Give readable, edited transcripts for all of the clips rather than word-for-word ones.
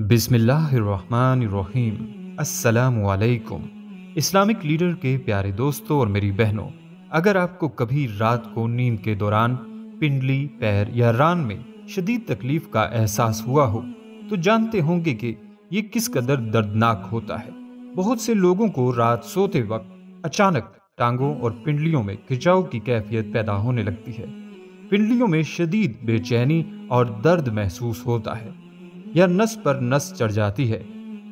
बिस्मिल्लाहिर्रहमानिर्रहीम। अस्सलामु अलैकुम। इस्लामिक लीडर के प्यारे दोस्तों और मेरी बहनों, अगर आपको कभी रात को नींद के दौरान पिंडली, पैर या रान में शदीद तकलीफ का एहसास हुआ हो तो जानते होंगे कि ये किस कदर दर्दनाक होता है। बहुत से लोगों को रात सोते वक्त अचानक टांगों और पिंडलियों में खिंचाव की कैफियत पैदा होने लगती है। पिंडलियों में शदीद बेचैनी और दर्द महसूस होता है या नस पर नस चढ़ जाती है।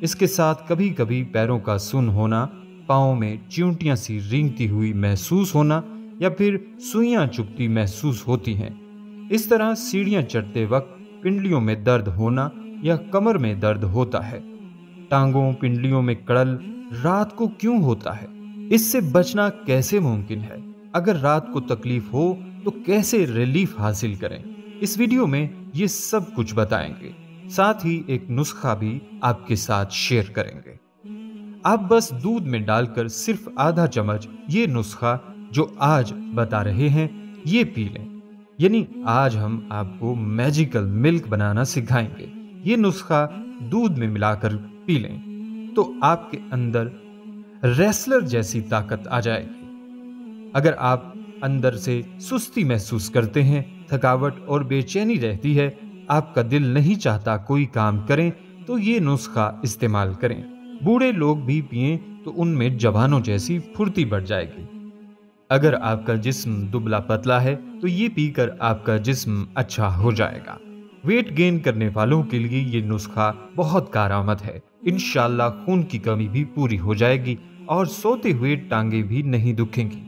इसके साथ कभी कभी पैरों का सुन्न होना, पाँव में चिंटियां सी रेंगती हुई महसूस होना या फिर सुइयां चुभती महसूस होती हैं। इस तरह सीढ़ियां चढ़ते वक्त पिंडलियों में दर्द होना या कमर में दर्द होता है। टांगों पिंडलियों में कड़ल रात को क्यों होता है? इससे बचना कैसे मुमकिन है? अगर रात को तकलीफ हो तो कैसे रिलीफ हासिल करें? इस वीडियो में ये सब कुछ बताएंगे, साथ ही एक नुस्खा भी आपके साथ शेयर करेंगे। आप बस दूध में डालकर सिर्फ आधा चम्मच ये नुस्खा जो आज बता रहे हैं ये पी लें। यानी आज हम आपको मैजिकल मिल्क बनाना सिखाएंगे। ये नुस्खा दूध में मिलाकर पी लें तो आपके अंदर रेसलर जैसी ताकत आ जाएगी। अगर आप अंदर से सुस्ती महसूस करते हैं, थकावट और बेचैनी रहती है, आपका दिल नहीं चाहता कोई काम करें, तो ये नुस्खा इस्तेमाल करें। बूढ़े लोग भी पिएं तो उनमें जवानों जैसी फुर्ती बढ़ जाएगी। अगर आपका जिस्म दुबला पतला है तो ये पीकर आपका जिस्म अच्छा हो जाएगा। वेट गेन करने वालों के लिए ये नुस्खा बहुत कारआमद है। इंशाल्लाह खून की कमी भी पूरी हो जाएगी और सोते हुए टांगे भी नहीं दुखेंगी,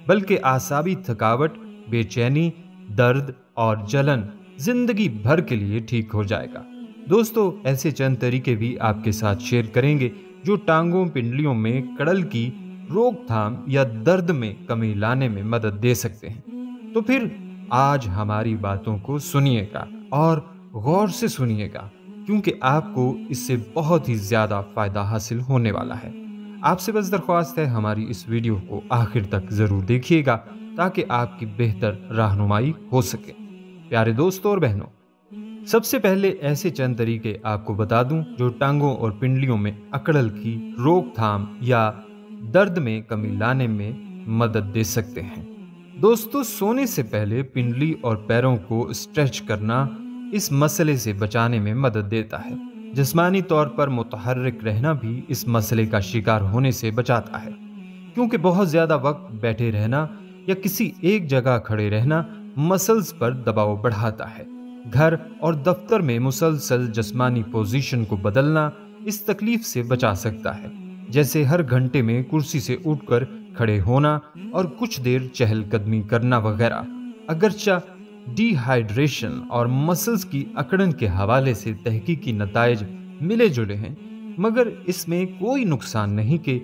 बल्कि आसाबी थकावट, बेचैनी, दर्द और जलन जिंदगी भर के लिए ठीक हो जाएगा। दोस्तों, ऐसे चंद तरीके भी आपके साथ शेयर करेंगे जो टांगों पिंडलियों में कड़ल की रोकथाम या दर्द में कमी लाने में मदद दे सकते हैं। तो फिर आज हमारी बातों को सुनिएगा और गौर से सुनिएगा, क्योंकि आपको इससे बहुत ही ज्यादा फायदा हासिल होने वाला है। आपसे बस दरख्वास्त है, हमारी इस वीडियो को आखिर तक जरूर देखिएगा ताकि आपकी बेहतर रहनुमाई हो सके। प्यारे दोस्तों और बहनों, सबसे पहले ऐसे चंद तरीके आपको बता दूं जो टांगों और पिंडलियों में अकड़ल की रोकथाम या दर्द में कमी लाने में मदद दे सकते हैं। दोस्तों, सोने से पहले पिंडली और पैरों को स्ट्रेच करना इस मसले से बचाने में मदद देता है। जिस्मानी तौर पर मुतहर्रिक रहना भी इस मसले का शिकार होने से बचाता है, क्योंकि बहुत ज्यादा वक्त बैठे रहना या किसी एक जगह खड़े रहना मसल्स पर दबाव बढ़ाता है। घर और दफ्तर में मुसलसल जिस्मानी पोजीशन को बदलना इस तकलीफ से बचा सकता है, जैसे हर घंटे में कुर्सी से उठकर खड़े होना और कुछ देर चहलकदमी करना वगैरह। अगरचा डिहाइड्रेशन और मसल्स की अकड़न के हवाले से तहकीकी नताइज मिले जुले हैं, मगर इसमें कोई नुकसान नहीं कि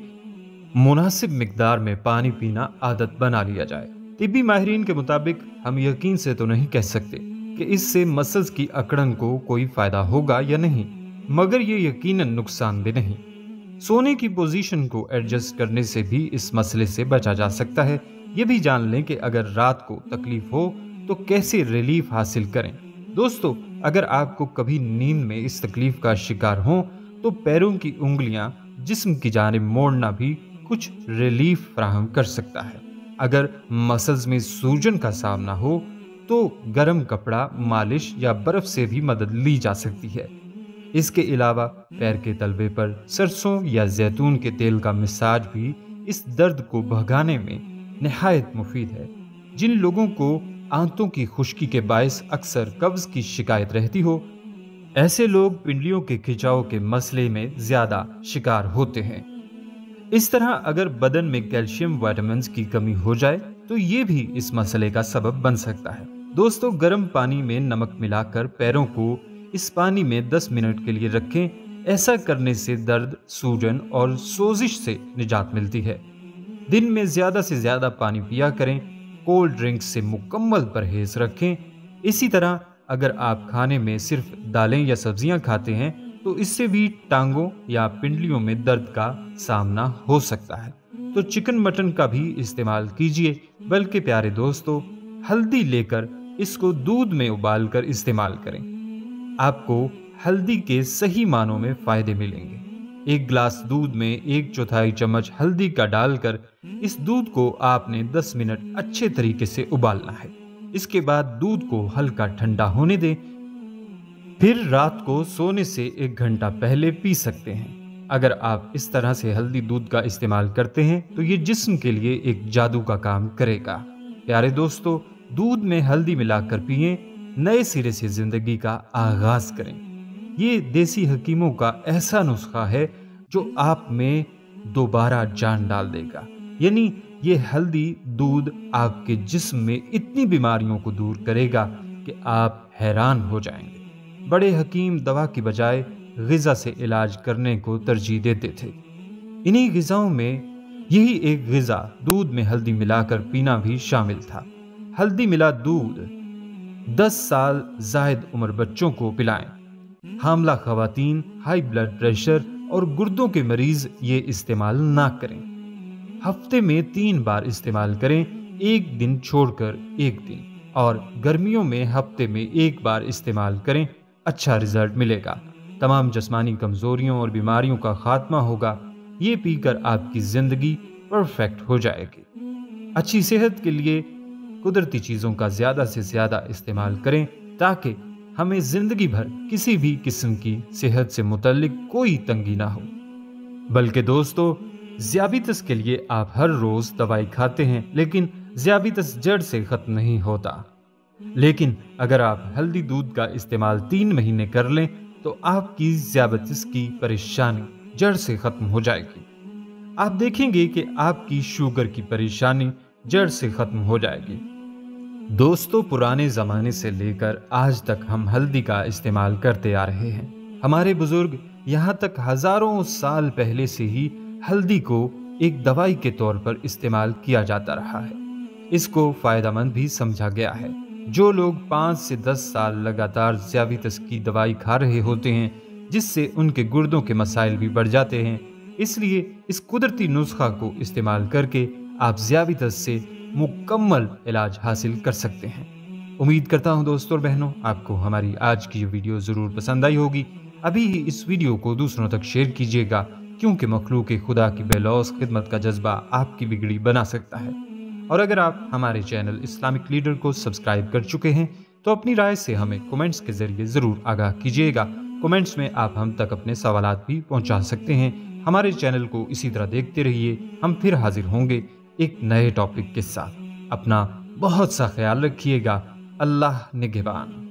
मुनासिब मिकदार में पानी पीना आदत बना लिया जाए। तिब्बी माहिरीन के मुताबिक हम यकीन से तो नहीं कह सकते कि इससे मसल्स की अकड़न को कोई फायदा होगा या नहीं, मगर ये यकीनन नुकसानदेह नहीं। सोने की पोजीशन को एडजस्ट करने से भी इस मसले से बचा जा सकता है। ये भी जान लें कि अगर रात को तकलीफ हो तो कैसे रिलीफ हासिल करें। दोस्तों, अगर आपको कभी नींद में इस तकलीफ का शिकार हो तो पैरों की उंगलियां जिस्म की जानिब मोड़ना भी कुछ रिलीफ फराहम कर सकता है। अगर मसल्स में सूजन का सामना हो तो गर्म कपड़ा, मालिश या बर्फ से भी मदद ली जा सकती है। इसके अलावा पैर के तलवे पर सरसों या जैतून के तेल का मसाज भी इस दर्द को भगाने में निहायत मुफीद है। जिन लोगों को आंतों की खुश्की के बायस अक्सर कब्ज की शिकायत रहती हो, ऐसे लोग पिंडलियों के खिंचाव के मसले में ज्यादा शिकार होते हैं। इस तरह अगर बदन में कैल्शियम, विटामिन्स की कमी हो जाए तो ये भी इस मसले का सबब बन सकता है। दोस्तों, गर्म पानी में नमक मिलाकर पैरों को इस पानी में 10 मिनट के लिए रखें। ऐसा करने से दर्द, सूजन और सोजिश से निजात मिलती है। दिन में ज्यादा से ज्यादा पानी पिया करें। कोल्ड ड्रिंक्स से मुकम्मल परहेज रखें। इसी तरह अगर आप खाने में सिर्फ दालें या सब्जियां खाते हैं तो इससे भी टांगों या पिंडलियों में दर्द का सामना हो सकता है। तो चिकन मटन का भी इस्तेमाल कीजिए, बल्कि प्यारे दोस्तों, हल्दी लेकर इसको दूध में उबालकर इस्तेमाल करें। आपको हल्दी के सही मानों में फायदे मिलेंगे। एक गिलास दूध में 1/4 चम्मच हल्दी का डालकर इस दूध को आपने 10 मिनट अच्छे तरीके से उबालना है। इसके बाद दूध को हल्का ठंडा होने दें। फिर रात को सोने से 1 घंटा पहले पी सकते हैं। अगर आप इस तरह से हल्दी दूध का इस्तेमाल करते हैं तो ये जिस्म के लिए एक जादू का काम करेगा। प्यारे दोस्तों, दूध में हल्दी मिलाकर पिएं, नए सिरे से जिंदगी का आगाज करें। ये देसी हकीमों का ऐसा नुस्खा है जो आप में दोबारा जान डाल देगा। यानी ये हल्दी दूध आपके जिस्म में इतनी बीमारियों को दूर करेगा कि आप हैरान हो जाएंगे। बड़े हकीम दवा की बजाय ग़िज़ा से इलाज करने को तरजीह देते थे। इन्हीं ग़िज़ाओं में यही एक ग़िज़ा दूध में हल्दी मिलाकर पीना भी शामिल था। हल्दी मिला दूध 10 साल ज़ायद उम्र बच्चों को पिलाएं। हामला ख़वातीन, हाई ब्लड प्रेशर और गुर्दों के मरीज ये इस्तेमाल ना करें। हफ्ते में 3 बार इस्तेमाल करें, एक दिन छोड़कर एक दिन, और गर्मियों में हफ्ते में 1 बार इस्तेमाल करें। अच्छा रिजल्ट मिलेगा। तमाम जिस्मानी कमजोरियों और बीमारियों का खात्मा होगा। ये पीकर आपकी जिंदगी परफेक्ट हो जाएगी। अच्छी सेहत के लिए कुदरती चीजों का ज्यादा से ज्यादा इस्तेमाल करें ताकि हमें जिंदगी भर किसी भी किस्म की सेहत से मुतल्लिक कोई तंगी ना हो। बल्कि दोस्तों, ज़ियाबितस के लिए आप हर रोज दवाई खाते हैं, लेकिन ज़ियाबितस जड़ से खत्म नहीं होता। लेकिन अगर आप हल्दी दूध का इस्तेमाल 3 महीने कर लें तो आपकी ज़ियाबितस की परेशानी जड़ से खत्म हो जाएगी। आप देखेंगे कि आपकी शुगर की परेशानी जड़ से खत्म हो जाएगी। दोस्तों, पुराने ज़माने से लेकर आज तक हम हल्दी का इस्तेमाल करते आ रहे हैं। हमारे बुजुर्ग यहाँ तक हजारों साल पहले से ही हल्दी को एक दवाई के तौर पर इस्तेमाल किया जाता रहा है। इसको फायदेमंद भी समझा गया है। जो लोग 5 से 10 साल लगातार ज़ियाबितस की दवाई खा रहे होते हैं, जिससे उनके गुर्दों के मसाइल भी बढ़ जाते हैं, इसलिए इस कुदरती नुस्खा को इस्तेमाल करके आप ज़ियाबितस से मुकम्मल इलाज हासिल कर सकते हैं। उम्मीद करता हूं दोस्तों और बहनों, आपको हमारी आज की वीडियो ज़रूर पसंद आई होगी। अभी ही इस वीडियो को दूसरों तक शेयर कीजिएगा, क्योंकि मखलूक खुदा की बेलौस खिदमत का जज्बा आपकी बिगड़ी बना सकता है। और अगर आप हमारे चैनल इस्लामिक लीडर को सब्सक्राइब कर चुके हैं तो अपनी राय से हमें कमेंट्स के जरिए ज़रूर आगाह कीजिएगा। कमेंट्स में आप हम तक अपने सवालात भी पहुंचा सकते हैं। हमारे चैनल को इसी तरह देखते रहिए। हम फिर हाजिर होंगे एक नए टॉपिक के साथ। अपना बहुत सा ख्याल रखिएगा। अल्लाह निगहबान।